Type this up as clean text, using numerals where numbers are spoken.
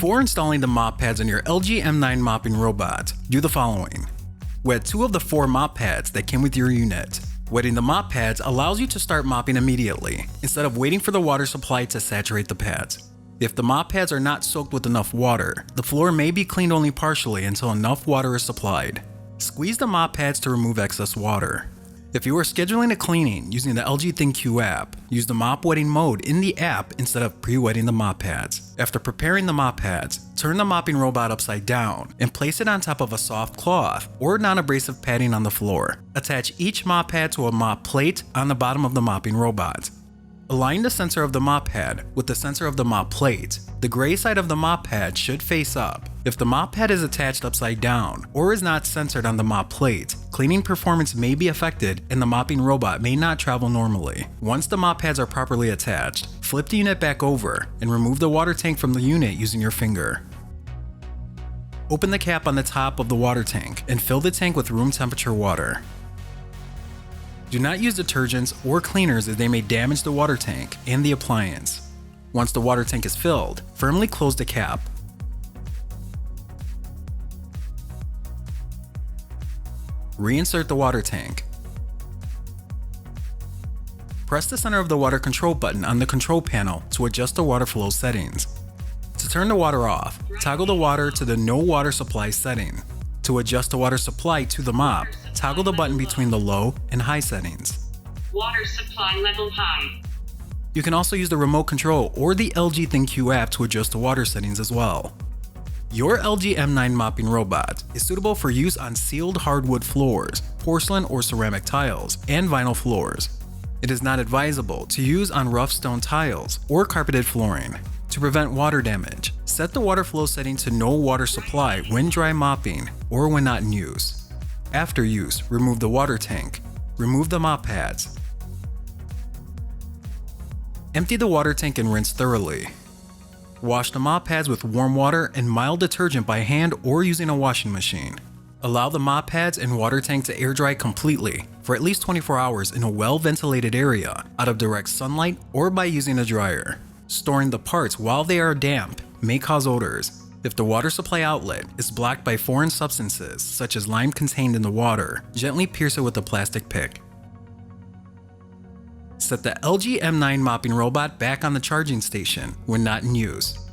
Before installing the mop pads on your LG M9 mopping robot, do the following. Wet 2 of the 4 mop pads that came with your unit. Wetting the mop pads allows you to start mopping immediately, instead of waiting for the water supply to saturate the pads. If the mop pads are not soaked with enough water, the floor may be cleaned only partially until enough water is supplied. Squeeze the mop pads to remove excess water. If you are scheduling a cleaning using the LG ThinQ app, use the mop wetting mode in the app instead of pre-wetting the mop pads. After preparing the mop pads, turn the mopping robot upside down and place it on top of a soft cloth or non-abrasive padding on the floor. Attach each mop pad to a mop plate on the bottom of the mopping robot. Align the sensor of the mop pad with the sensor of the mop plate. The gray side of the mop pad should face up. If the mop pad is attached upside down or is not centered on the mop plate, cleaning performance may be affected and the mopping robot may not travel normally. Once the mop pads are properly attached, flip the unit back over and remove the water tank from the unit using your finger. Open the cap on the top of the water tank and fill the tank with room temperature water. Do not use detergents or cleaners as they may damage the water tank and the appliance. Once the water tank is filled, firmly close the cap. Reinsert the water tank. Press the center of the water control button on the control panel to adjust the water flow settings. To turn the water off, toggle the water to the no water supply setting. To adjust the water supply to the mop, toggle the button between the low and high settings. Water supply level high. You can also use the remote control or the LG ThinQ app to adjust the water settings as well. Your LG M9 mopping robot is suitable for use on sealed hardwood floors, porcelain or ceramic tiles, and vinyl floors. It is not advisable to use on rough stone tiles or carpeted flooring. To prevent water damage, set the water flow setting to no water supply when dry mopping or when not in use. After use, remove the water tank. Remove the mop pads. Empty the water tank and rinse thoroughly. Wash the mop pads with warm water and mild detergent by hand or using a washing machine. Allow the mop pads and water tank to air dry completely for at least 24 hours in a well-ventilated area, out of direct sunlight or by using a dryer. Storing the parts while they are damp may cause odors. If the water supply outlet is blocked by foreign substances, such as lime contained in the water, gently pierce it with a plastic pick. Set the LG M9 mopping robot back on the charging station when not in use.